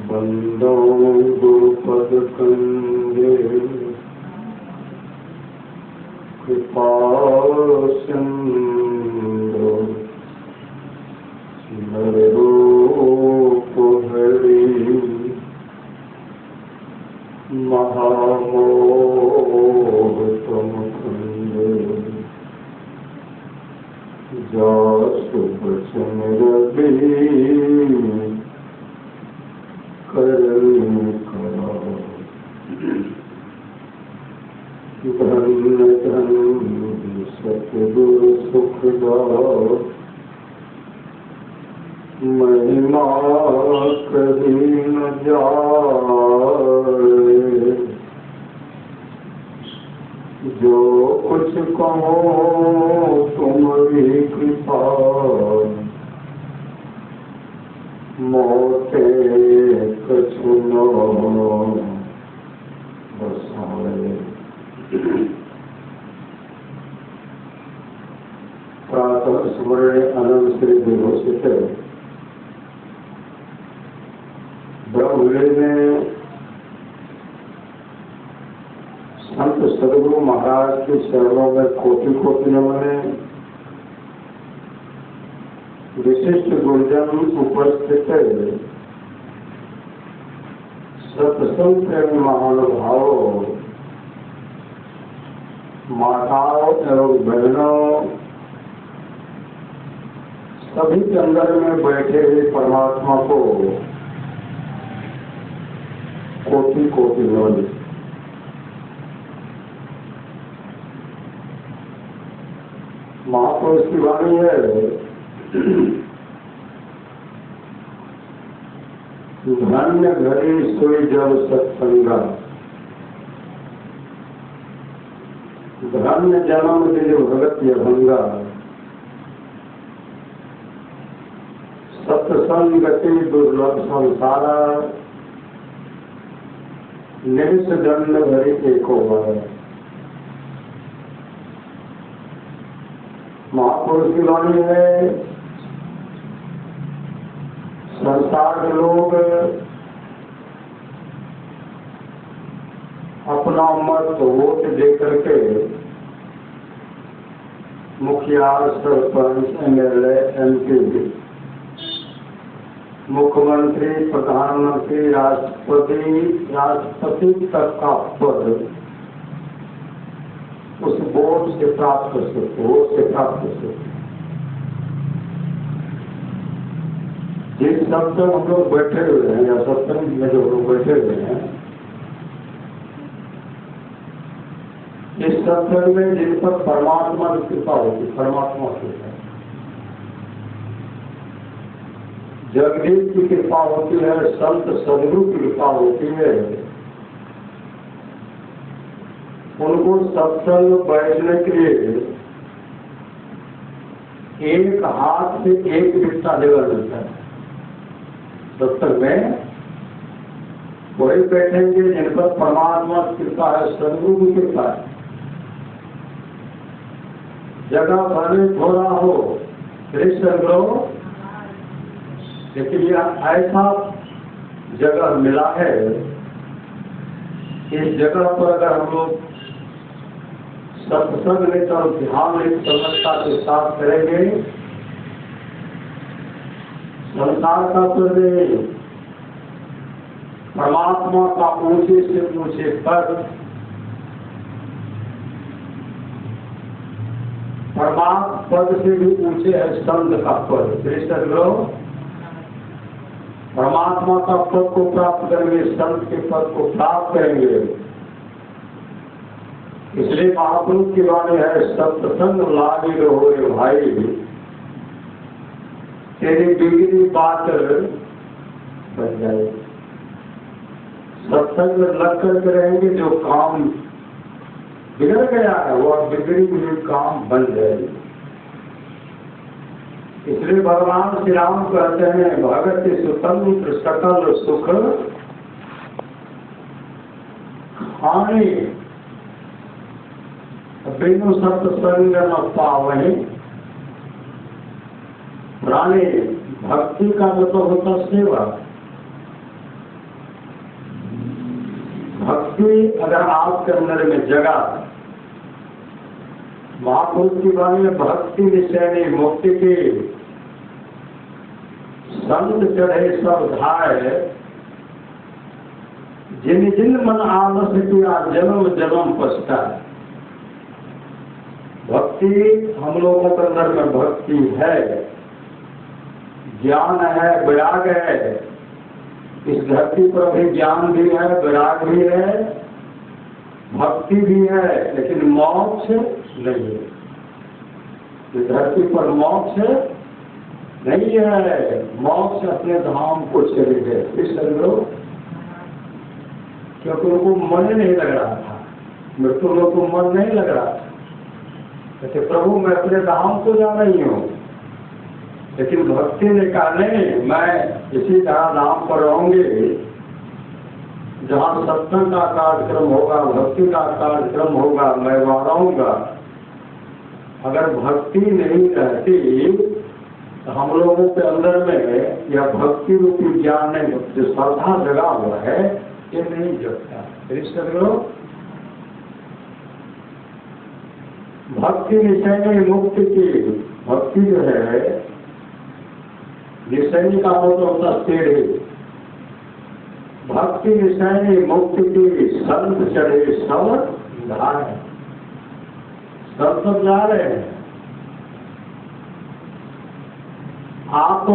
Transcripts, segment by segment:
बंदो गुरुपद कंगे कृपा सिंधु नररूप हरि महामोह तुम कंगे जासु बचन रवि करनी करो धन धन सतगुरु सुखदाओ महिमा कभी न जाए जो कुछ कहो तुम्हारी कृपा मोटे कछु न बसाए। प्रातः स्मरणे आनंद श्री विभूषित ब्रह्मवेद में संत सदगुरु महाराज के चरणों में कोटि कोटि नमन। विशिष्ट गुरुजन उपस्थित सत्संग प्रेमी महानुभावों, माताओं एवं बहनों, सभी के अंदर में बैठे हुए परमात्मा को कोटि कोटि नमन। महापुरुष की वाणी है, धन्य घड़ी सोई जब सत्संगा, धन्य जन्म दिल भगत यभंगा, सत्संगति दुर्लभ संसारा, निमिष दंड भरी एको बार। महापुरुष की वाणी है, संसार के लोग अपना मत वोट दे करके मुखिया, सरपंच, MLA, MP, मुख्यमंत्री, प्रधानमंत्री, राष्ट्रपति तक का पद उस वोट से प्राप्त कर सकते, वोट से प्राप्त कर सकते। जिस सत्संग हम लोग बैठे हुए हैं या सत्संग में जो लोग बैठे हुए हैं, इस सत्संग में जिन पर परमात्मा की कृपा होती, परमात्मा की जगदीश की कृपा होती है, संत सदगुरु की कृपा होती है, उनको सत्संग बैठने के लिए एक हाथ से एक रिश्ता लेवल मिलता है। सत्संग में वही बैठेंगे जिन पर परमात्मा की कृपा है, सदगुरु की कृपा है। जगह भले थोड़ा हो, कृष्ण लो, लेकिन यह ऐसा जगह मिला है, इस जगह पर अगर हम लोग सत्संग लेकर ध्यान समझता के साथ करेंगे, संसार का प्रदेश परमात्मा का ऊंचे से ऊंचे पद, परमात्मा पद से भी ऊंचे है संत का पद। कृष्ण लोग परमात्मा का पद को प्राप्त करेंगे, संत के पद को प्राप्त करेंगे। इसलिए महापुरुष की वाणी है, सत्संग लागी रहो रे भाई, तेरी बिगड़ी बात बन जाए। सत्संग में लग करके रहेंगे, जो काम बिगड़ गया है वो बिगड़ी हुई काम बन जाएगी। इसलिए भगवान श्री राम कहते हैं, भगत स्वतंत्र सकल सुख खाने बिनु सत्संग न पावहि, प्राणी। भक्ति का मतलब होता सेवा। भक्ति अगर आपके अंदर में जगा, महापुरुष की वाणी में भक्ति निश्चय मुक्ति की संत चढ़े सब धाय, जिन जिन मन आलस किया जन्म जन्म पछताए। भक्ति हम लोगों के अंदर में भक्ति है, ज्ञान है, विराग है। इस धरती पर भी ज्ञान भी है, विराग भी है, भक्ति भी है, लेकिन मोक्ष नहीं है। इस धरती पर मोक्ष नहीं है। मोक्ष अपने धाम को चले गए इस लोग, क्योंकि उनको मन नहीं लग रहा था। मृत्यु लोग को मन नहीं लग रहा था। कहते प्रभु मैं अपने धाम को जा रही हूँ, लेकिन भक्ति ने कहा नहीं, मैं इसी तरह धाम पर रहूंगी जहाँ सत्संग का कार्यक्रम होगा, भक्ति का कार्यक्रम होगा, मैं वहाँ रहूंगा। अगर भक्ति नहीं रहती तो हम लोगों के अंदर में यह भक्ति रूपी ज्ञान नहीं, जो श्रद्धा जगा हुआ है ये नहीं जगता। भक्ति निश्चय मुक्ति की, भक्ति जो है निश्चय का मतलब होता सीढ़ी। भक्ति निश्चय मुक्ति की संत चढ़े सब धाय। सब जा रहे हैं। आप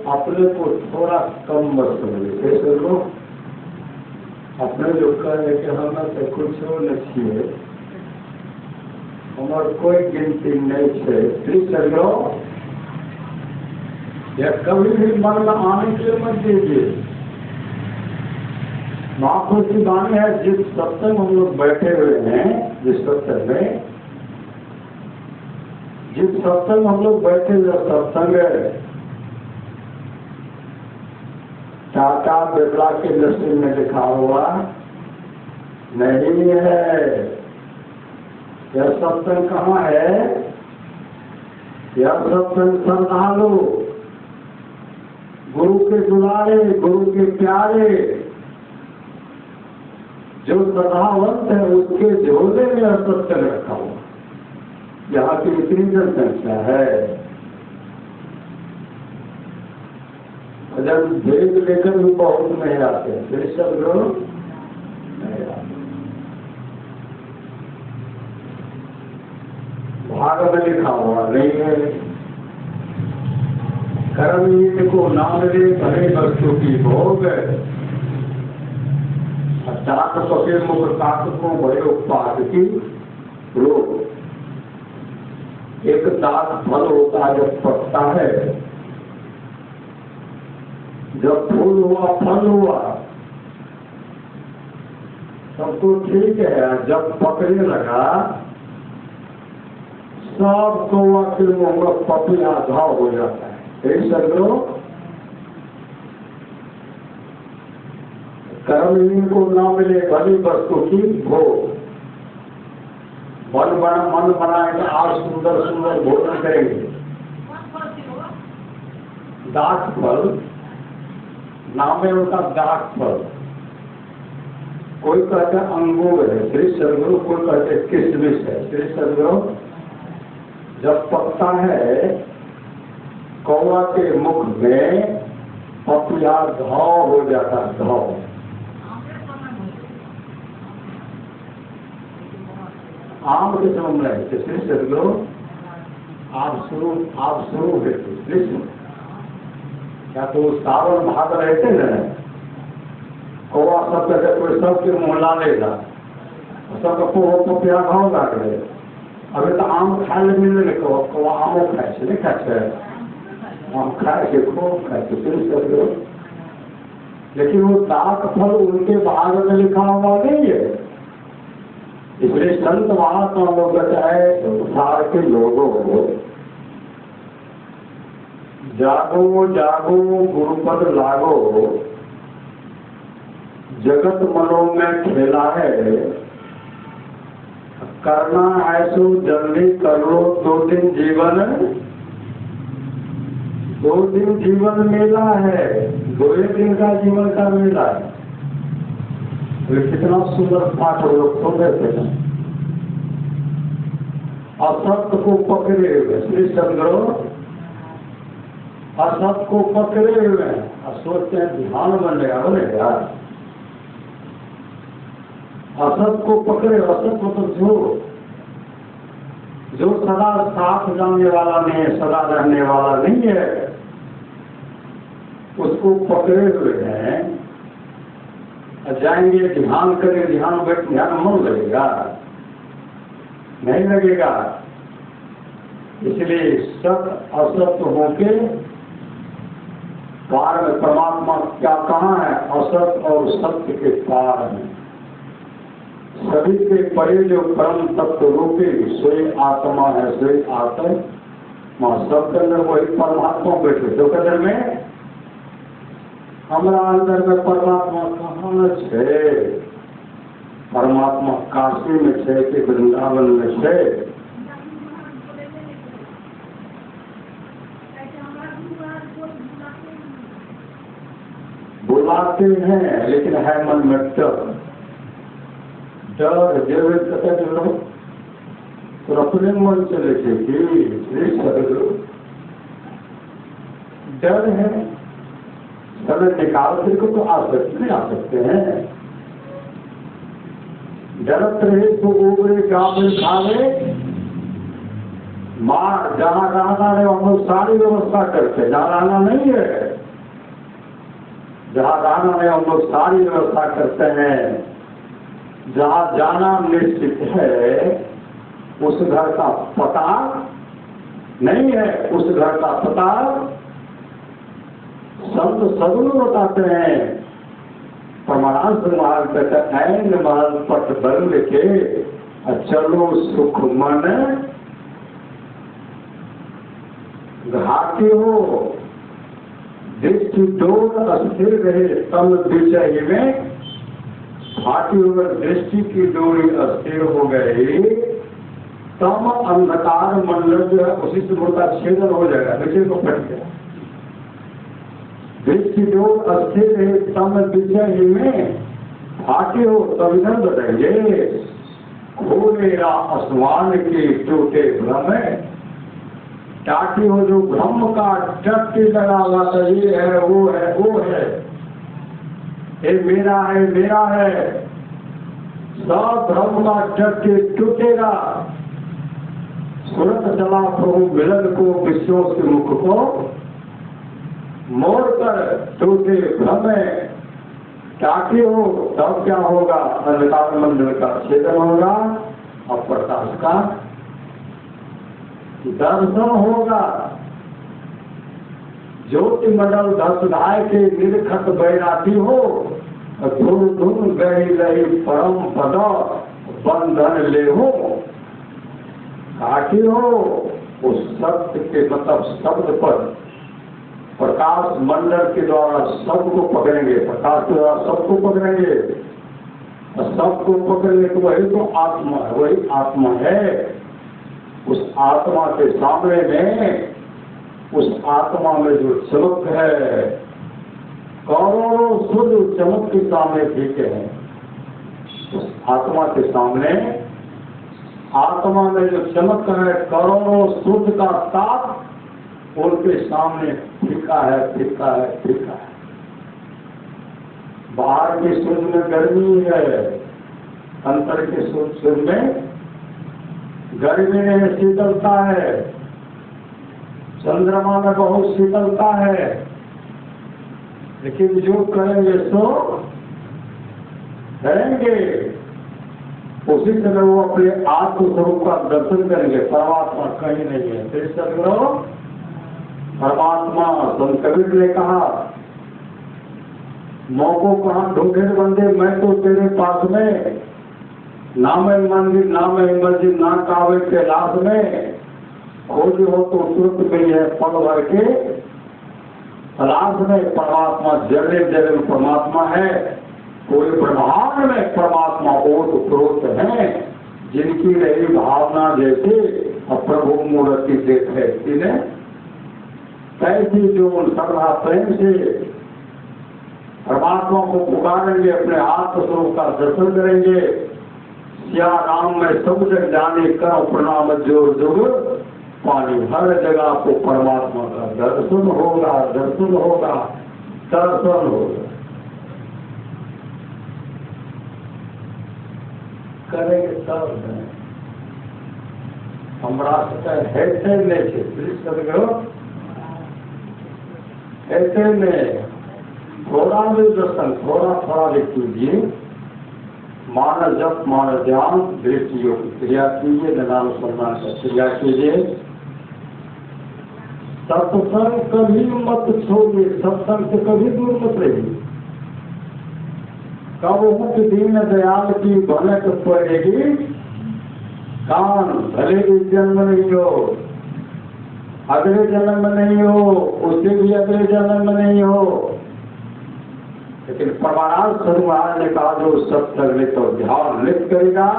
अपने को थोड़ा कम मत समझिए। कैसे अपने जो कह रहे कि हमें तो कुछ नहीं, हमारे कोई गिनती नहीं है, चलो या कभी भी मन में आने के लिए मत दीजिए। महापुरुष की वाणी है, जिस सत्संग हम लोग बैठे हुए हैं, जिस सत्संग में, जिस सत्संग हम लोग बैठे हुए सत्संग टाटा बिरला के नसीब में लिखा हुआ नहीं है। यह सत्संग कहाँ है? यह सत्संग श्रद्धालु, गुरु के दुलारे, गुरु के प्यारे, जो श्रद्धावंत है उसके झोले में यह सत्संग रखा हुआ। यहाँ की इतनी जनसंख्या है, जब भेद लेकर भी बहुत नहीं आते, फिर सब लोग नहीं आते। भाग में लिखा हुआ नहीं है, कर्म को नाम ले भले वस्तु की भोग, चाक पके मुख काक को बड़े उत्पाद की रोग। एक दाग फल होता है जब पकता है, जब फूल हुआ फल हुआ सब तो ठीक है। जब पकड़ने लगा सब कौवा के मुंह में पपिया घाव हो जाता है। एक सर्गो कर्महीन को न मिले भली वस्तु की भोग। मन बनाएगा, आज सुंदर सुंदर भोजन करेंगे। दाख फल नाम है उनका, दाख फल। कोई कहते हैं अंगूर है श्री सदगुरु, कोई कहते हैं किशमिश है श्री सदगुरु। जब पकता है कौवा के मुख में पपिया घाव हो जाता है, घाव। आम के समय में श्री सदगुरु आप शुरू हुए थे। क्या तो सावन भाग रहे थे न, कौवा सब जगह कोई सबके मुँह ला लेगा, सबको पपिया घाव लाग रहे। अभी तो आम खाए ले मिलने लगे, कौवा आमो खाए से नहीं खाए, आम खाए के खूब खाए थे। लेकिन वो दाख फल उनके भाग में लिखा हुआ नहीं है। इसलिए संत महात्मा लोग बताए संसार के लोगों को, जागो जागो गुरुपद लागो, जगत मनों में खेला है, करना है सो जल्दी कर लो 2 दिन जीवन 2 दिन जीवन मेला है, 2 दिन का जीवन का मेला है। तो कितना सुंदर पाठ लोग सुन रहे थे ना। असत्य को पकड़े हुए श्री चंद्रो, असत्य को पकड़े हुए और सोचते हैं ध्यान बनेगा, बनेगा। असत को पकड़े, असत मतलब जो सदा साथ जाने वाला नहीं है, सदा रहने वाला नहीं है, उसको पकड़े हुए हैं। जाएंगे ध्यान करें, ध्यान बैठ, ध्यान मन लगेगा नहीं लगेगा। इसलिए सत असत होके पार में परमात्मा क्या कहाँ है? असत और सत्य के पार में सभी के परे जो परम तत्व रूपी सोई आत्मा है, सोई आत्मा सबके अंदर वही परमात्मा बैठे। तो अंदर में हमारा अंदर में परमात्मा कहाँ है? परमात्मा काशी में है कि वृंदावन में है? बुलाते हैं लेकिन है मन में डर, डर जीवित कहते लोग तो अपने मन चले थे कि डर है, समय निकालते को तो आ सकते नहीं, आ सकते हैं। डरत रहे तो उबरे गाँव खावे, मार जहाँ रहना है हम लोग सारी व्यवस्था करते, जहाँ रहना नहीं है, जहाँ रहना है हम लोग सारी व्यवस्था करते हैं। जहाँ जाना निश्चित है उस घर का पता नहीं है, उस घर का पता संत सगुन बताते हैं। परमानंद महल कहते ऐन महल पट बल के चलो सुख मन घाटी हो, दृष्टि डोर अस्थिर रहे तम विषय में घाटी होकर दृष्टि की डोरी अस्थिर हो गई, तम अंधकार मंडल जो है उसी से मुर्दा छेदन हो जाएगा, विषय को फट गया। दृष्टि डोर अस्थिर रहे तम विषय में घाटी हो तब इधर बताएंगे, खोलेगा आसमान के टूटे भ्रम टाटी हो जो ब्रह्म का टट्टी लगा हुआ था, ये है वो है वो है, ये मेरा है मेरा है, सब ब्रह्म का टट्टी टूटेगा। सुरत चला प्रभु मिलन को विश्वों के मुख को मोड़कर टूटे भ्रम टाटी हो तब क्या होगा? अंधकार मंडल का छेदन होगा और प्रकाश का दर्शन होगा। ज्योति मंडल दसधाय के निर्खत बैराती हो, धुन धुन गई रही परम पद बंधन ले हो। घाटी हो उस सत्य के मतलब शब्द पर प्रकाश मंडल के द्वारा सबको पकड़ेंगे, प्रकाश के द्वारा सबको पकड़ेंगे, और सबको पकड़ने तो वही तो आत्मा है, वही आत्मा है। उस आत्मा के सामने में, उस आत्मा में जो चमक है, करोड़ों सूर्य चमक के सामने फीके हैं। उस आत्मा के सामने, आत्मा में जो चमक है, करोड़ों सूर्य का ताप उनके सामने फीका है, फीका है, फीका है। बाहर के सूर्य में गर्मी है, अंतर के सूर्य में गर्मी में शीतलता है, चंद्रमा में बहुत शीतलता है, लेकिन जो करेंगे सो करेंगे। उसी समय वो अपने आत्म स्वरूप का दर्शन करेंगे। परमात्मा कहीं नहीं है। फिर सदगुरु परमात्मा संत कबीर ने कहा, मौकों कहाँ ढूंढे बंदे, मैं तो तेरे पास में, ना मैं मंदिर ना मैं मस्जिद ना कावे कैलाश में, खोज हो तो तुरंत में है पल भर के तलाश में। परमात्मा जगह जगह परमात्मा है, कोई ब्रह्मांड में परमात्मा ओत प्रोत है, जिनकी रही भावना जैसे प्रभु मूर्ति देखे ने कैसे जो श्रद्धा प्रेम से परमात्मा को पुकारेंगे, अपने आत्मस्वरूप का दर्शन करेंगे। सिया राम में सब जग जाने करो प्रणाम जोर जोर पानी, हर जगह को परमात्मा का दर्शन होगा, दर्शन होगा, दर्शन होगा। करेंगे तब हमरा है ऐसे में थोड़ा भी दर्शन थोड़ा थोड़ा भी कीजिए। मानव जप, मानव ध्यान, दृष्टि योग की क्रिया कीजिए, नाम सम्मान का क्रिया कीजिए। सत्संग कभी मत छोड़िए, सत्संग से कभी दूर मत रहिए। कबहू की दीन दयाल की भनक पड़ेगी, कान भले भी जन्म नहीं हो, अगले जन्म में नहीं हो, उससे भी अगले जन्म में नहीं हो, लेकिन परमानंद स्वरूप महाराज ने कहा जो सत्संग में तो ध्यान लिख करेगा,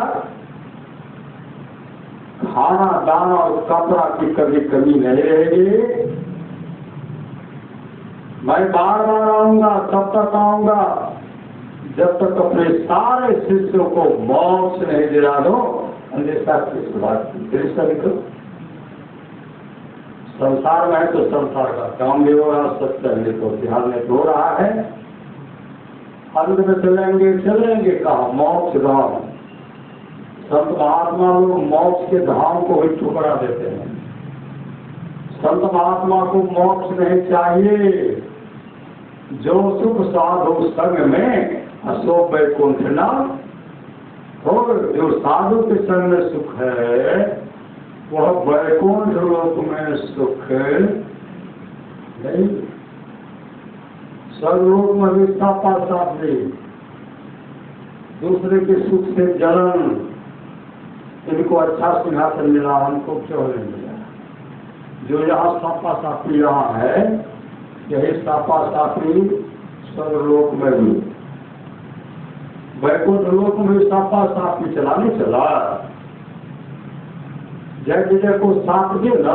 खाना दाना और कपड़ा की कभी कमी नहीं रहेगी। मैं बार बार आऊंगा, तब तक आऊंगा जब तक अपने सारे शिष्यों को मोक्ष नहीं दिला दो। अंधेरा की बात की संसार में है तो संसार का काम भी हो रहा, सत्संग तो ध्यान में हो रहा है। अंत में चलेंगे कहा मोक्ष धाम। संत महात्मा लोग मोक्ष के धाम को ही ठुकरा देते हैं। संत महात्मा को मोक्ष नहीं चाहिए। जो सुख साधु संग में अशोक वैकुंठ ना, और जो साधु के संग में सुख है वह वैकुंठ लोक में सुख नहीं। सर्वलोक में भी सापा सापी, दूसरे के सुख से जलन। इनको अच्छा सिंहासन मिला, हमको क्यों नहीं मिला? जो यहाँ सापा सापी यहाँ है, यही सापा सापी सर्वलोक में भी, वैकुंठ लोक में सापा सापी चला नहीं चला। जय विजय को साप दिए ना,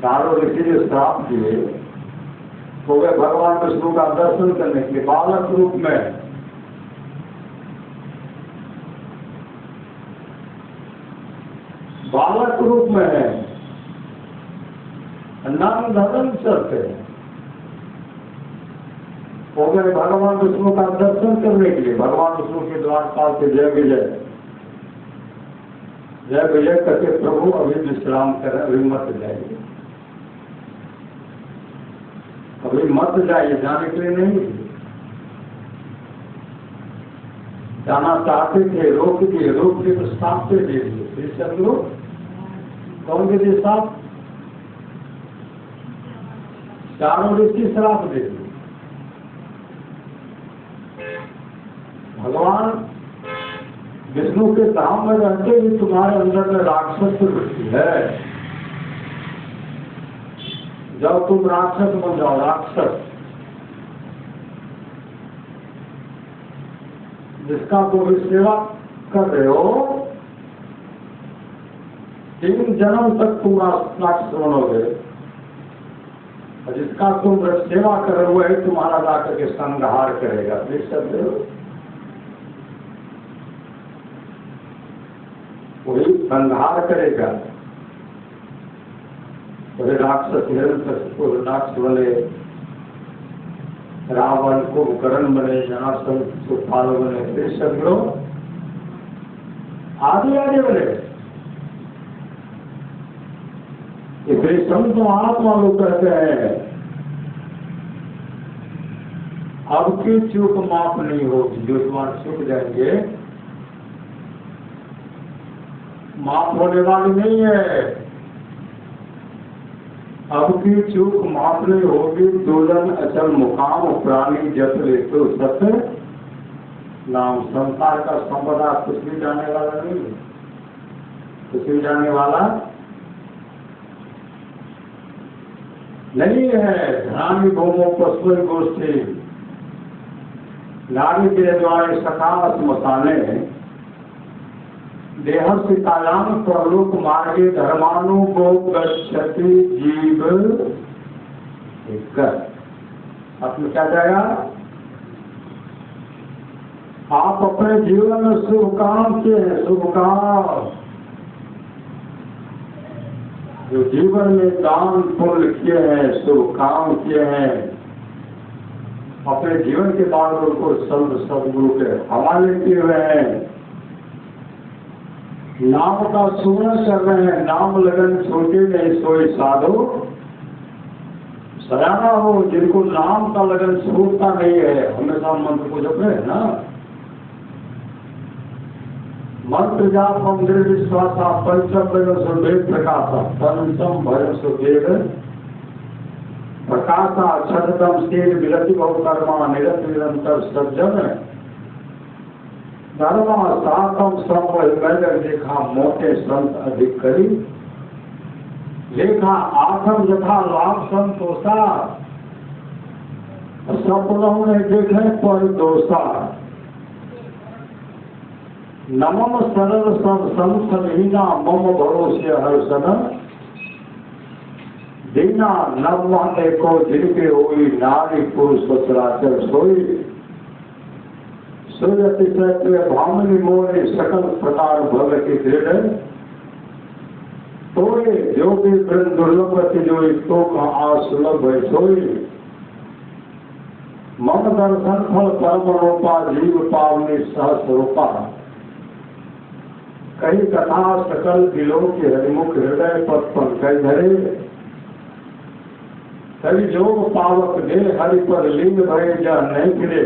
चारों ऋषि ने श्राप दिए, तो वे भगवान विष्णु का दर्शन करने के बालक रूप में है नाम धर्म चलते हैं। हो गए भगवान विष्णु का दर्शन करने के लिए, भगवान विष्णु के द्वारपाल के जय विजय करके प्रभु अभी विश्राम करें, अभी मत जाइए, अभी मत जाइए, जाने के लिए नहीं। जाना चाहते थे, रोक दिए तो साफ से दे दिए। सब लोग कौन के दिए साफ? चारों ऋषि श्राप दे दिए। भगवान विष्णु के धाम में रहते भी तुम्हारे अंदर में राक्षस वृत्ति है। जब तुम राक्षस बन जाओ, राक्षस जिसका तुम सेवा कर रहे हो, 3 जन्म तक तुम राक्षस बनोगे, और जिसका तुम सेवा कर रहे हो वही तुम्हारा जाकर के संहार करेगा। देख सकते हो, वही संहार करेगा। वही राक्षस राक्षस बने, रावण कुंभकर्ण बने, जनार्दन सुपाल बने, कृष्ण आदि बने। इसलिए संत महात्मा लोग कहते हैं अब की चूक माफ नहीं होगी। जो तुम्हारे चूक जाएंगे माफ होने वाली नहीं है। अब की चूक माफ नहीं होगी। दुलन अचल मुकाम प्राणी जत ले तो सत्य नाम। संसार का संपदा कुछ भी जाने वाला नहीं, कुछ भी जाने वाला नहीं है। ध्यान भूमो पशु गोष्ठी नारी के द्वारा सका स्मशाने देहस्थितायाम परलोक मार्गे धर्मानुगो गच्छति जीव एक अर्थ में क्या जाएगा? आप अपने जीवन में शुभ काम किए हैं, शुभ काम जो जीवन में दान पुण्य किए हैं, शुभ काम किए हैं, अपने जीवन के बाद उनको संत सदगुरु के हवाले किए हुए हैं, नाम का सुमरण कर रहे हैं। नाम लगन छोटे नहीं सोई साधु सयाना हो। जिनको नाम का लगन छूटता नहीं है, हमेशा मंत्र को जप रहे हैं ना। मंत्र जाप मंदिर विश्वासा पंचम वेद प्रकाशा पंचम भय सुवेद प्रकाशा छठतम स्टेज विरति बहुकर्मा निरत निरंतर सज्जन धर्मा सातम श्रम देखा मोटे संत अधिक करी लेखा आठम यथा लाभ संतोषा सपनों में देखे पर दोषा नमम सरल सब संसदहीना मम भरोसे हर सदन दीना नव एको जिनके हुई नारी पुरुष सचराचर सोई सूर्यति चैत्र भामनी मोरे सकल प्रकार भव की दृढ़ सोए जो भी वृंद दुर्लभति जो तो का आसुलभ है सोई मम दर्शन फल परम रूपा जीव पावनी सहस रूपा कई कथा सकल दिलों के हरिमुख हृदय पथ पंकज धरे कभी जोग पावक दे हरि पर लिंग भय जा नहीं फिरे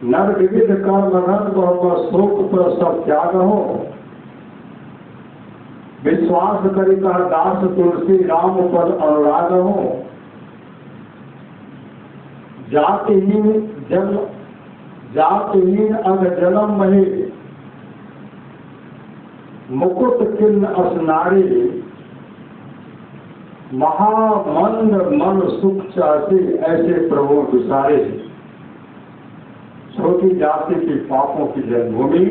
नर विविध कर्म रत बहु शोक पर सब त्याग हो विश्वास करी कर दास तुलसी राम पद अनुराग हो जातिहीन अग जन्म मही मुकुट किन्न असनारी महामंद मन सुख चाहते ऐसे प्रभु विसारे छोटी जाति की पापों की जन्मभूमि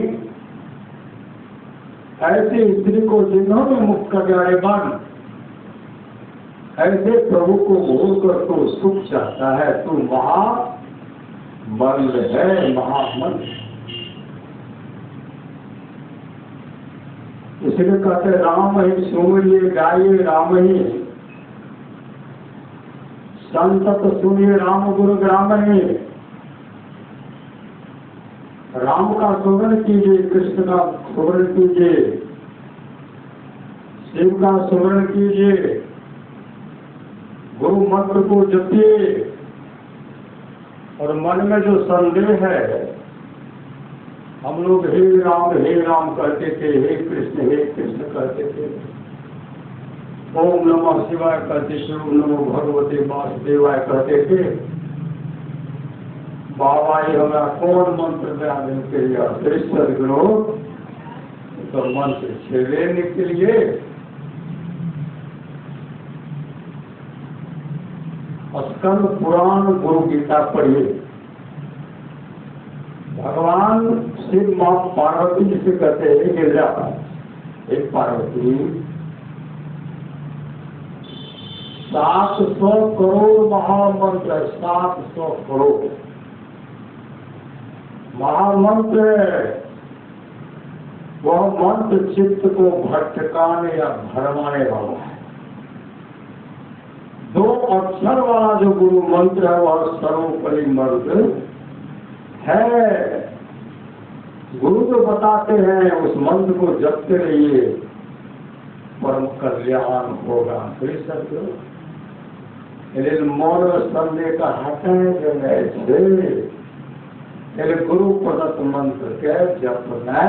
ऐसे स्त्री को जिन्होंने मुक्त कर दिया बन ऐसे प्रभु को भूल कर तो सुख चाहता है। तू महामंद है, महामंद। इसलिए कहते राम ही सुनिए गाइए राम ही संतत सुनिए राम गुरु ग्राम ही। राम का सुमरण कीजिए, कृष्ण का सुमरण कीजिए, शिव का सुमरण कीजिए, गुरु मंत्र को जपिए और मन में जो संदेह है हम लोग हे राम कहते थे, हे कृष्ण कहते थे, ओम नमः शिवाय कहते थे, ओम नमो भगवते वासुदेवाय कहते थे। बाबा ये हमारा कौन मंत्र में के लिए सदगुरु तो मंत्र छेड़ने के लिए स्कंद पुराण गुरु गीता पढ़िए। भगवान शिव मां पार्वती जी से कहते हैं गिरजा एक पार्वती 700 करोड़ महामंत्र, 700 करोड़ महामंत्र। वह मंत्र चित्त को भटकाने या भरमाने वाला है। 2 अक्षर वाला जो गुरु मंत्र है वह सर्वोपरि मंत्र है। गुरु जो बताते हैं उस मंत्र को जपते रहिए, परम कल्याण होगा। मौन संदेह का हटें जो गुरु प्रदत्त मंत्र के जपना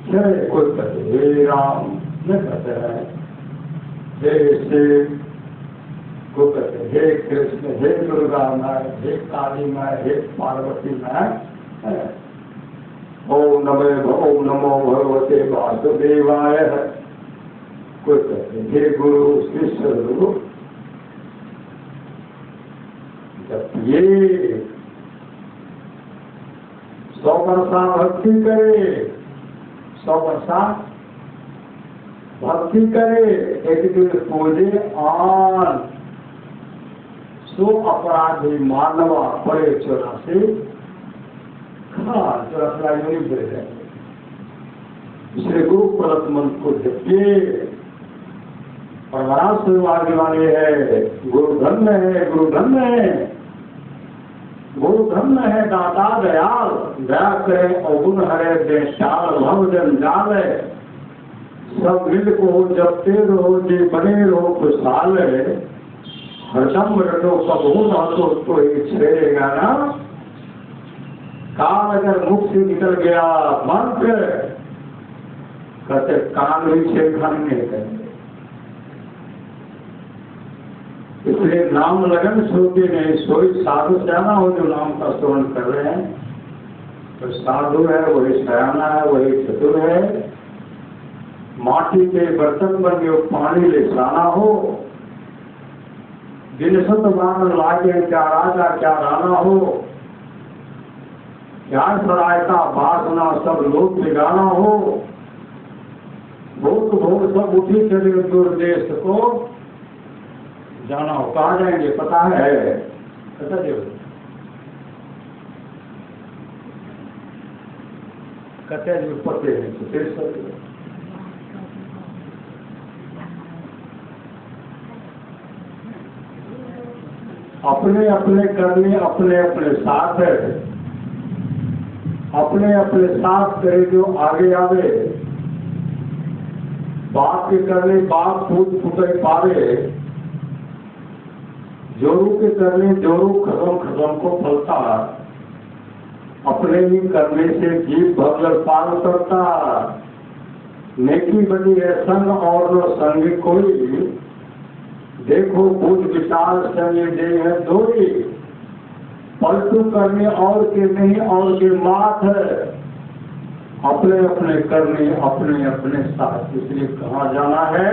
कोई कहते हे राम न कहते हैं, हे शिव को कहते हे कृष्ण, हे दुर्गा माय, हे काली माय, हे पार्वती माय। ओम नमो भगवते वासुदेवाय। कोई कहते हे गुरु श्री सदगुरु। जब ये 100 वर्षा भक्ति करे, 100 वर्षा भक्ति करे, एक दिन पूजे आन, सो अपराधी मानवा पड़े 84, हाँ 84 यूनिट दे जाएंगे। इसलिए गुरु प्रदत्त मंत्र को जपिए और बड़ा सौभाग्य वाले है, गुरु धन्य है, गुरु धन्य है, गुरु धन्य है, दाता दयाल, दया करे अवगुण हरे देशाल, भव जंजाल है, सब मिल को जपते रहो जी बने रहो खुशहाल है, हरदम रटो कबहू न तो उसको ही छेड़ेगा ना, कान अगर मुख से निकल गया मंत्र कहते कान भी छेड़खानी नहीं करेंगे। इसलिए नाम लगन सोते नहीं, सोई साधु सयाना हो जो नाम का श्रवण कर रहे हैं, तो साधु है वही सयाना है, वही चतुर है। माटी के बर्तन बन के पानी ले जाना हो, दिन सतमान लागे क्या राजा क्या राना हो, क्या सरायता बासना सब लोग बिगाना हो, भूत भूत सब उठी चले दूर देश को जाना हो। कहाँ जाएंगे पता है? पता जी कहते हैं पते हैं तो फिर सब अपने अपने करने अपने अपने साथ है, अपने अपने साथ करे जो आगे आवे, बाप के करने बाप फूट फूटे पावे, जोरू के करने जोरू खत्म खत्म को फलता, अपने ही करने से जीव भगल पार करता, नेकी बनी है संग और न संग कोई, देखो बुझ विशाल संग दे है दोई, पलटू करने और के नहीं और के माथ है, अपने अपने करने अपने अपने साथ। इसलिए कहाँ जाना है?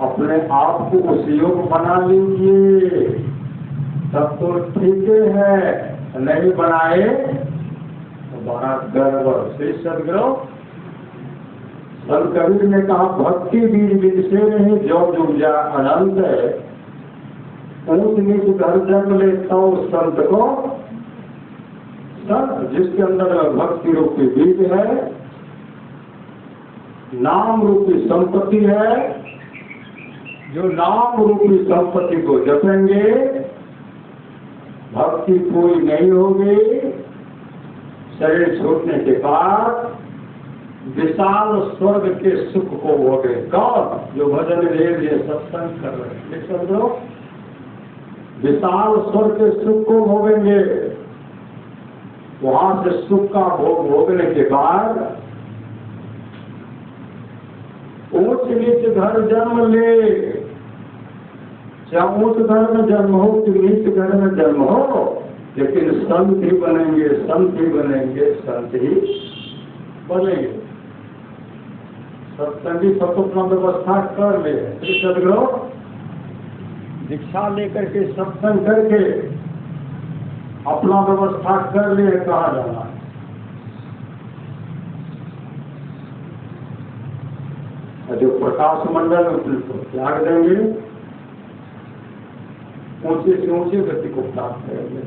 अपने आप को उस योग बना लीजिए, तब तो ठीक है, नहीं बनाए तो बड़ा गर्व। श्री सदगुरु संत कबीर ने कहा भक्ति बीज बीज से नहीं जो जा अनंत है, ऊंच नीच घर जन्म ले तो संत को, संत जिसके अंदर भक्ति रूपी बीज है, नाम रूपी संपत्ति है, जो नाम रूपी संपत्ति को जपेंगे भक्ति कोई नहीं होगी, शरीर छूटने के बाद विशाल स्वर्ग के सुख को भोगे। कौन? जो भजन देव ये सत्संग कर रहे हैं, समझो विशाल स्वर्ग के सुख को भोगेंगे। वहां से सुख का भोग भोगने के बाद ऊंच नीच घर जन्म ले, चाहे ऊंच घर में जन्म हो कि नीच घर में जन्म हो, लेकिन संत ही बनेंगे, संत ही बनेंगे, संत ही बनेंगे। सत्संगी सब अपना व्यवस्था कर ले। श्री सदगुरु दीक्षा लेकर के सत्संग करके अपना व्यवस्था कर ले, कहा जाना है। जो प्रकाश मंडल को त्याग देंगे, ऊंचे से ऊंचे गति को प्राप्त करेंगे।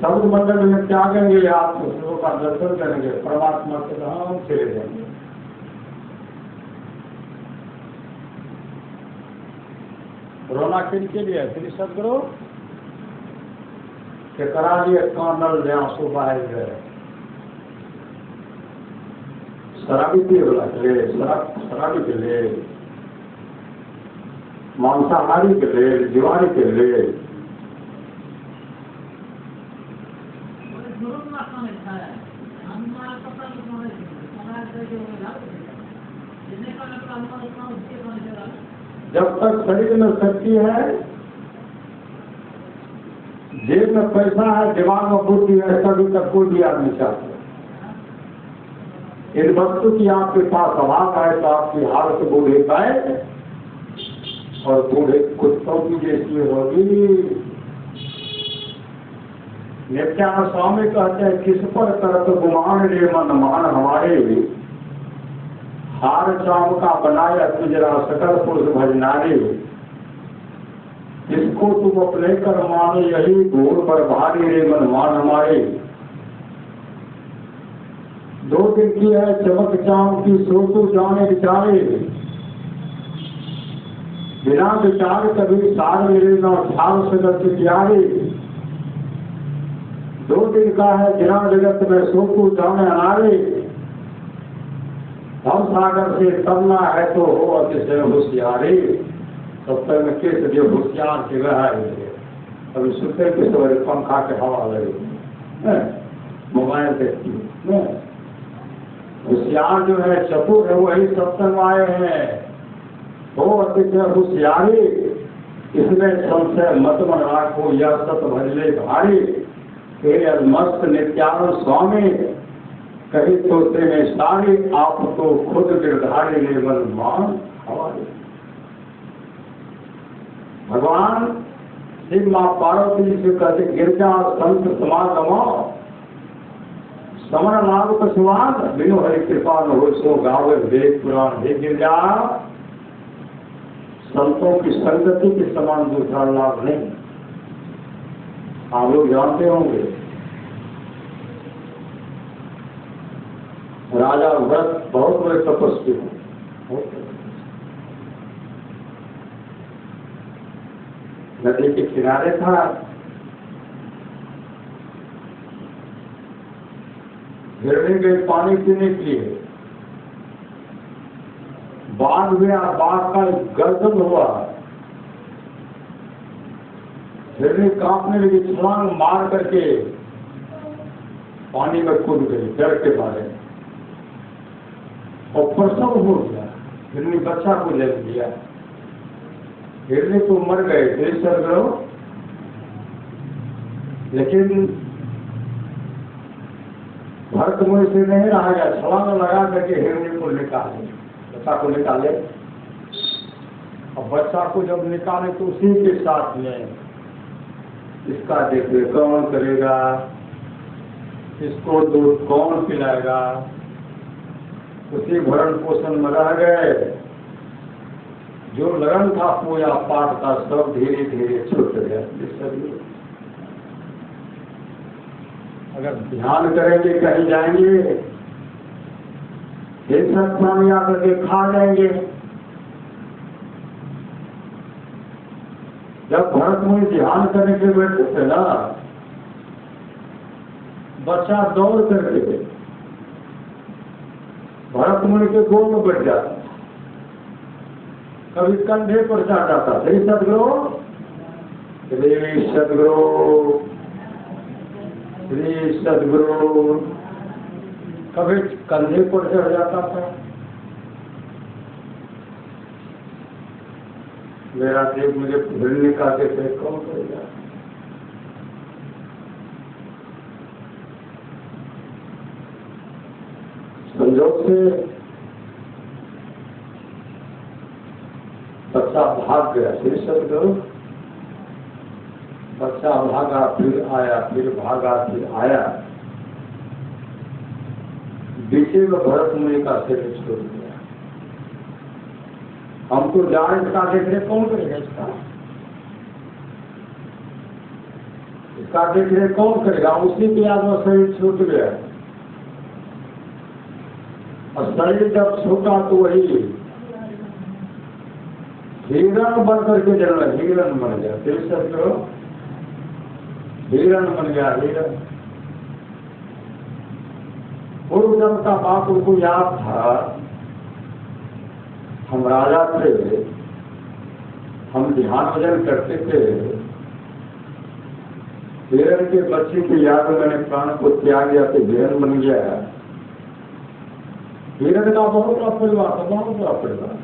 सब मंडल में त्यागेंगे, आप दूसरों का दर्शन करेंगे, परमात्मा के धाम चले जाएंगे। रोना किनके लिए? श्री सदगुरु के करा लिए कानल ले आंसू बहाए गए, शराबी पिए वाला के लिए, शराबी के लिए, मांसाहारी के लिए, जुआरी के लिए, जब तक शरीर में शक्ति है, जेब में पैसा है, दिमाग में बुद्धि है, तभी तक कोई भी आदमी चाहता है। इन वस्तु की आपके पास अभाव है तो आपकी हालत बूढ़े पाए और बूढ़े कुत्तों की जैसी होगी। नित्यानंद स्वामी कहते हैं किस पर तरत गुमान रे मन मान हमारे, हार चाम का बनाया तुझरा सकल पुरुष भजनारे, इसको तुम अपने कर मानो यही घोर पर भारी रे मन मान हमारे। 2 दिन की है चमक चाम की सो तो जाने विचारे, बिना विचार कभी सार मेरे ना ख्याल सगत प्यारे। 2 दिन का है बिना जगत में सो तो जाने अनारे, हम सागर से तरना है तो हो अतिशय होशियारे। तब तक में किस जो होशियार के रहा है, अभी सुते के सवेरे पंखा के हवा लगे, मोबाइल देखती है। होशियार जो है चतुर है वही सत्संग आए हैं, हो अतिशय होशियारी। इसमें संशय मत मन राखो यह सत भजले भारी, हे मस्त नित्यानंद स्वामी कही तो तेने सारी, आप तो खुद गिरधारी ले मन मान हमारे। भगवान शिव मां पार्वती जी से कहते गिरजा संत समागमा, समर नाग पशुवान बिनु हरि कृपा न हो सो गावे वेद पुराण। हे गिरजा, संतों की संगति के समान दूसरा लाभ नहीं। आप लोग जानते होंगे राजा व्रत बहुत बड़े तपस्वी हैं, नदी के किनारे था, हिरणी गई पानी पीने के लिए, बाघ में बाघ का गर्दन हुआ, हिरणी कांपने लगी, छलांग मार करके पानी में कूद गई डर के मारे और प्रसव हो गया। हिरणी बच्चा को जन्म दिया, हिरणी तो मर गए थे सरगरो, लेकिन भरत मुनि से नहीं रहा गया, छलांग लगा करके हिरणी को निकाले, बच्चा को निकाले। और बच्चा को जब निकाले तो उसी के साथ में इसका देखिए कौन करेगा, इसको दूध कौन पिलाएगा, उसी भरण पोषण में रह गए। जो लगन था पूजा पाठ का सब धीरे धीरे छूट गया। अगर ध्यान करेंगे कहीं जाएंगे, एक सत्संग में आकर के खा जाएंगे। जब भरत मुनि ध्यान करने के बैठे थे ना, बच्चा दौड़ करके भरत मुनि के गोद में बैठ जाता, कभी कंधे पर चढ़ जाता। श्री सदगुरु, श्री सदगुरु, श्री सदगुरु, कभी कंधे पर चढ़ जाता था। मेरा देव मुझे भिड़ने का कैसे कौन करेगा। संजोग से बच्चा भाग गया, फिर सदगुरु, बच्चा भागा फिर आया, फिर भागा फिर आया, बीचे में भरत मुनि का शरीर छोड़ दिया। हमको जान इसका देख रहे कौन करेगा, इसका देख रहे कौन करेगा। उसी के याद में शरीर छूट गया, और शरीर जब छूटा तो वही हिरण बन करके जन्म, हिरण बन गया। फिर सदगुरु, हिरण बन गया, हिरण। पूर्व जन्म का बात उनको याद था, हम राजा थे, हम ध्यान भजन करते थे, हिरण के बच्चे की याद में मैंने प्राण को त्याग दिया तो हिरण बन गया। हिरण का बहुत बड़ा परिवार था, बहुत बड़ा परिवार,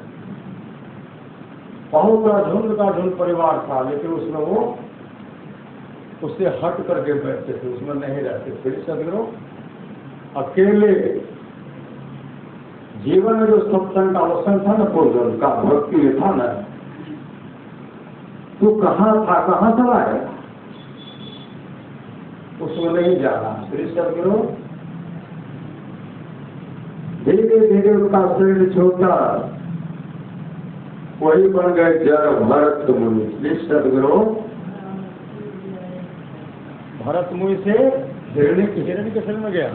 बहुत बड़ा झुंड का झुंड परिवार था, लेकिन उसमें वो उससे हट करके बैठते थे, उसमें नहीं रहते। फिर सदगुरु अकेले जीवन में जो सत्संग का अवसर था ना, पूर्वजन्म का भक्ति में था ना, तो कहाँ था, कहाँ चला है, उसमें नहीं जाना। श्री सदगुरु धीरे धीरे उनका शरीर छोटा, वही बन गए जड़ भरत मुनि। इस सदगुरु भरत मुनि से हिरण्य के शरीर में गया,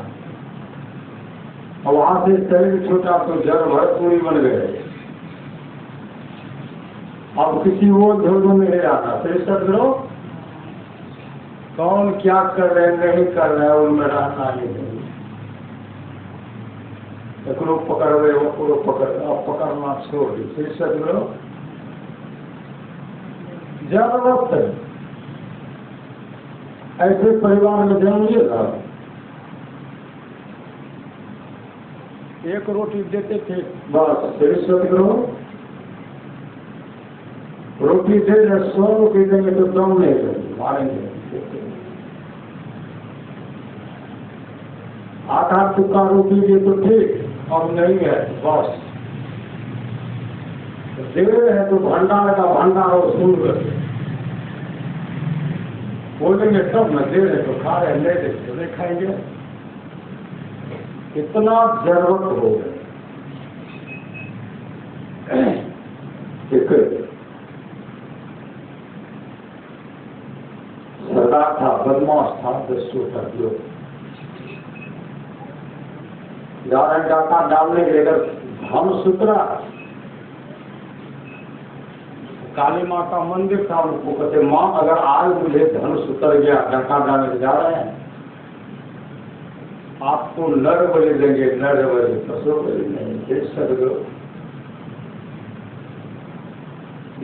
और वहां से शरीर छोटा तो जड़ भरत मुनि बन गए। अब किसी वो झोल में नहीं आता। फिर सदगुरु कौन क्या कर रहे नहीं कर रहे हैं उनमें रहना ही नहीं। एक लोग पकड़ रहे वो लोग पकड़, अब पकड़ना छोड़ दी। फिर सदगुरु जबरदस्त है, ऐसे परिवार में जन्म लिएगा। एक रोटी देते थे बस। फिर सदगुरु रोटी दे रहे 100 रोटी देंगे तो दम नहीं देंगे, मारेंगे। आधा टुकड़ा रोटी दे तो ठीक, अब नहीं है बस। दे रहे हैं तो भंडार का भंडार और सुन रहे बोलेंगे तब न, दे रहे तो खा रहे, ले दे तो नहीं खाएंगे। इतना जरूरत हो गए। सरदार था, बदमाश था, 10 का जो डाका डालने के लिए धन सुतरा। काली माँ का मंदिर था, उनको कहते माँ अगर आज मुझे धन सुतर गया, डाका डालने जा रहे हैं, आपको नर बलि देंगे, नर बलि, पशु बलि नहीं। देख सकते हो,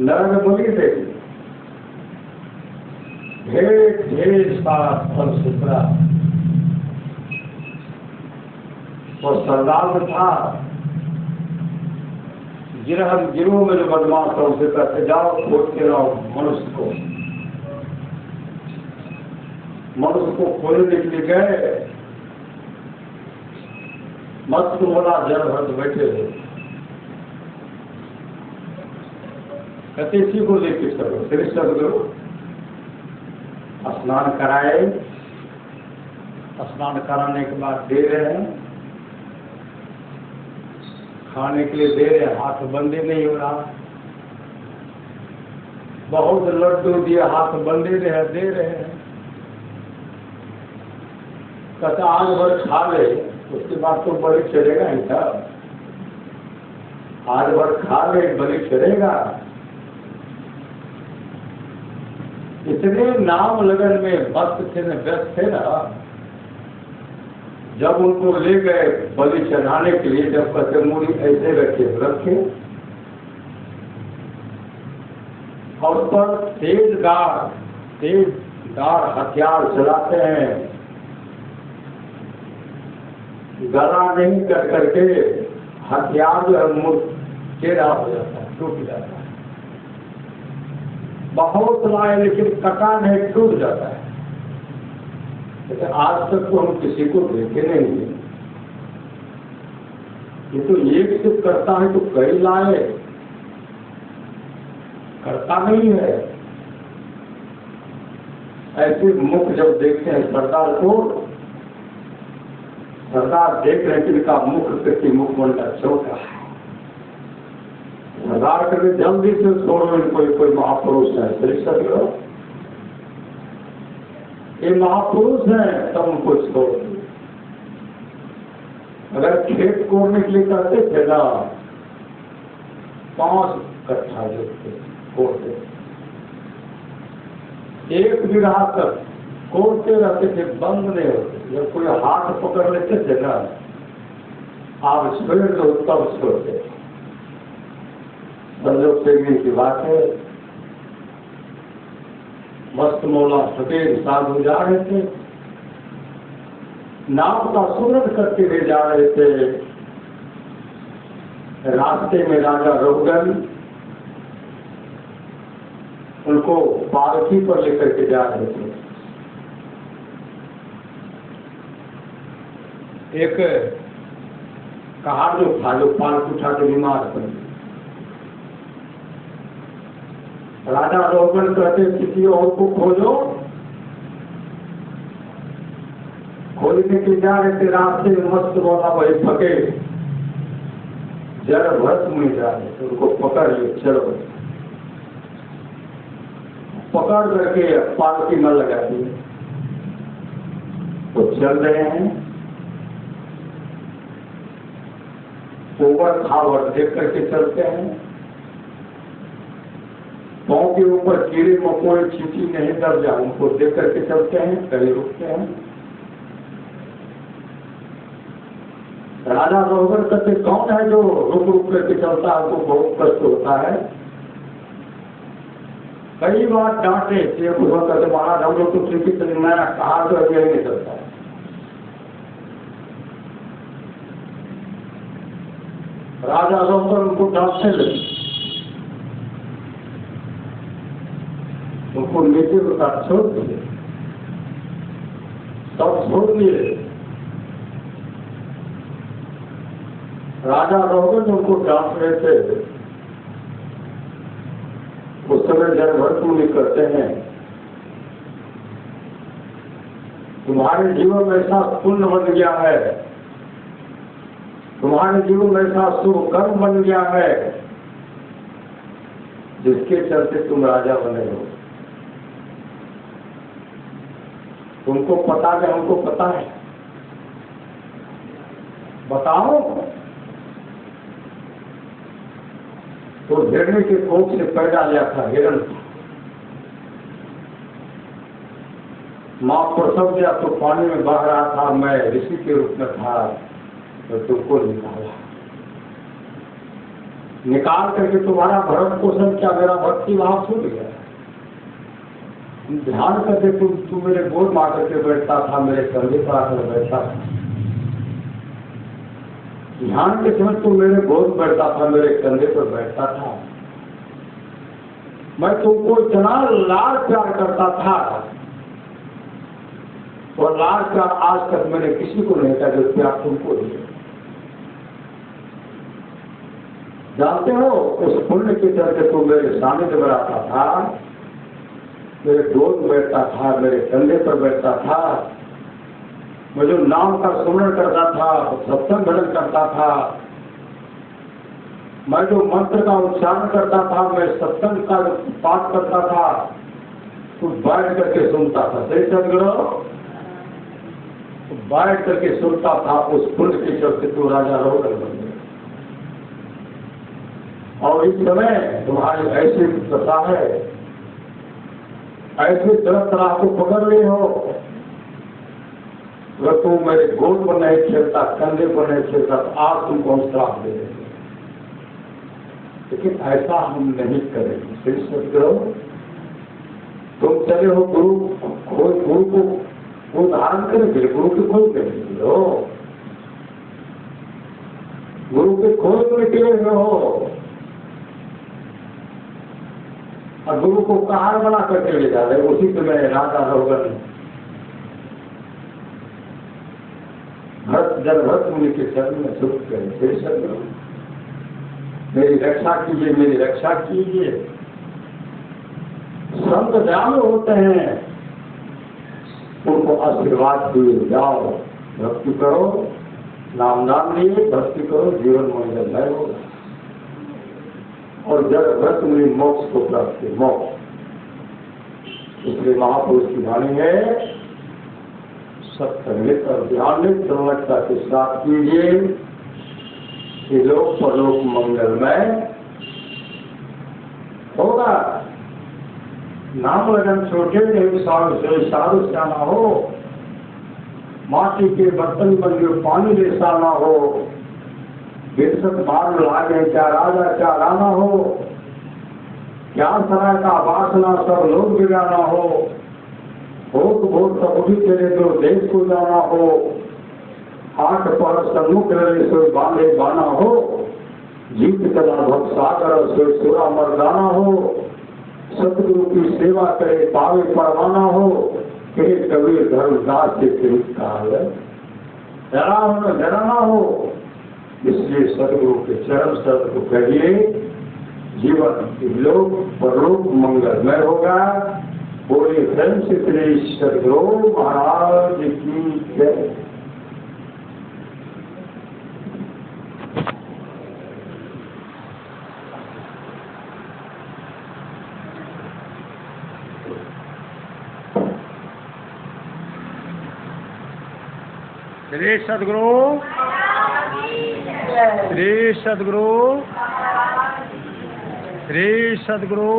नर बलि देंगे। ढेर ढेर सारा फल सुतरा। वो सरदार था, गिरोह में जो बदमाश था उसे कहते जाओ खोज के लाओ मनुष्य को। मनुष्य को खोजने के लिए गए, मस्त मोला जल भर बैठे थे। कहते इसी को लेके चलो। फिर सदगुरु स्नान कराए, स्नान कराने के बाद दे रहे हैं खाने के लिए, दे रहे, हाथ बंदे नहीं हो रहा। बहुत लड्डू दिए, हाथ बंदे रहे, दे रहे हैं। कहता आज भर खा ले, उसके बाद तो बलि चढ़ेगा ही था। आज भर खा ले, बलि चढ़ेगा। इतने नाम लगन में भक्त थे न, व्यस्त थे ना। जब उनको ले गए बलि चढ़ाने के लिए, जब कहते मूरी ऐसे रखे और उस पर तेजदार हथियार चलाते हैं, गला नहीं कट करके हथियार जो है मुंह टेढ़ा हो जाता है, टूट जाता है। बहुत लाए लेकिन कटा नहीं, टूट जाता है। आज तक तो हम किसी को देखे नहीं है। ये तो एक से करता है तो कई लाए, करता नहीं है। ऐसे मुख जब देखते हैं सरदार को, सरदार देख रहे कि इनका मुख किसी मुख बनता छोटा है। सरदार करके जल्दी से छोड़ो, कोई महापुरुष है, सही सदगुरु ये महापुरुष है, तब उनको छोड़। अगर खेत कोड़ने के लिए करते थे ना, 5 कट्ठा जोतते कोड़ते, 1 बीघा तक कोड़ते रहते थे, बंद नहीं होते। जब कोई हाथ पकड़ लेते थे ना, आप छोड़ दो तब छोड़ते। संजोग से की बात है, मस्त मौला सफेद साधु जा रहे थे, नाव का सुरत करके वे जा रहे थे। रास्ते में राजा रघुगन उनको पालकी पर लेकर के जा रहे थे। एक कहार जो था, जो पालकी उठा के बीमार पड़, राजा रघुगन कहते किसी और को खोजो। खोजने के जा रहे थे, रास्ते में मस्त वाला वही फके जड़ भरत मुनि जा रहे थे, उनको पकड़ लिए, चलो पकड़ करके पालकी में लगा दिए। वो चल रहे हैं, ऊपर खावर देख करके चलते हैं, पाँव के ऊपर कीड़े मकोड़े चींटी नहीं दब जाए उनको देख करके चलते हैं, कहीं रुकते हैं। राजा रोहन कहते कौन है जो रुक रुक करके चलता है, तो बहुत कष्ट होता है। कई बार डांटे कहते महाराज हम लोग तो ठीक ही चले, मैं कहा तो अभी नहीं चलता है। राजा रोहन उनको डांटने लगे, उनको नीचे उतार छोड़ दिए, सब छोड़ दिए। राजा रोहन उनको डांट रहे थे। उस समय जड़ मुनि करते हैं तुम्हारे जीवन में ऐसा पुण्य बन गया है, तुम्हारे जीवन में ऐसा शुभ कर्म बन गया है जिसके चलते तुम राजा बने हो। तुमको पता है, हमको पता है, बताओ। तो हिरणी के कोख से पैदा लिया था हिरण, माँ प्रसव दिया तो पानी में बह रहा था, मैं ऋषि के रूप में था, तो तुमको निकाल करके तुम्हारा भरण पोषण क्या, मेरा भक्ति भाव छूट गया। ध्यान करके तुम मेरे गोद मार करके बैठता था, मेरे कंधे पर आकर बैठता था। ध्यान के समय तुम मेरे गोद बैठता था, मेरे कंधे पर बैठता था। मैं तुमको इतना लाड प्यार करता था, और लाड प्यार आज तक मैंने किसी को नहीं कहा जो प्यार तुमको दिया। जानते हो उस पुण्य के चलते तुम मेरे सानिध्य में आता था, मेरे गोद बैठता था, मेरे कंधे पर बैठता था, मैं जो नाम का सुमरण करता था, सत्संग भजन करता था, मैं जो मंत्र का उच्चारण करता था, मैं सत्संग का पाठ करता था, तो बैठ करके सुनता था। सही सदगुरु, बैठ करके सुनता था। उस पुण्य के चलते तो राजा रोहन बन गए। और इस समय तुम्हारी ऐसी दशा है, ऐसे तरह तरह को पकड़ रहे हो, अगर तू मेरे गोद पर नहीं खेलता, कंधे पर नहीं खेलता, तो आज तुमको हम श्राप दे देंगे। लेकिन ऐसा हम नहीं करेंगे। फिर सदगुरु, तुम चले हो गुरु को धारण करेंगे, गुरु के खोज करेंगे हो, गुरु के खोज में निकले हुए हो, और गुरु को कहार बना करके ले जा रहे। उसी समय राजा रोहन भरत मुनि के चरण में झुक गए। फिर सदगुरु, मेरी रक्षा कीजिए, मेरी रक्षा कीजिए। संत दयालु होते हैं, उनको आशीर्वाद दिए, जाओ भक्ति करो, नाम लिए भक्ति करो, जीवन मंगलमय होगा। और जब भरत मुनि मोक्ष को प्राप्त किए, मोक्ष। इसलिए महापुरुष की वाणी है, सत्संगित और ध्यानित प्रवणता के साथ कीजिए, लोक परलोक मंगलमय होगा। नाम लगन छोटे नहीं, साधु से साधु श्यामा हो, माटी के बर्तन बन जो पानी जैसा ना हो, विरसत भार लागे क्या राजा क्या राना हो, क्या सराय का वासना सब लोग बिगाना हो, भोग भोग कबूली तेरे जो देश को जाना हो, हाथ पर सम्मुख रहे सोई बांधे बाना हो, जीत कला भक्त सागर सोई सुरा मर्दाना हो, सतगुरु की सेवा करे पावे परवाना हो, हे कबीर धर्मदास के कृत काल डरा हो न डराना हो। इसलिए सतगुरु के चरण शब्द को कहिए, जीवन लोक परलोक मंगलमय होगा। बोले धर्म से श्री सदगुरु महाराज की जय। श्री सद्गुरु, श्री सद्गुरु, श्री सद्गुरु,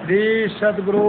श्री सद्गुरु।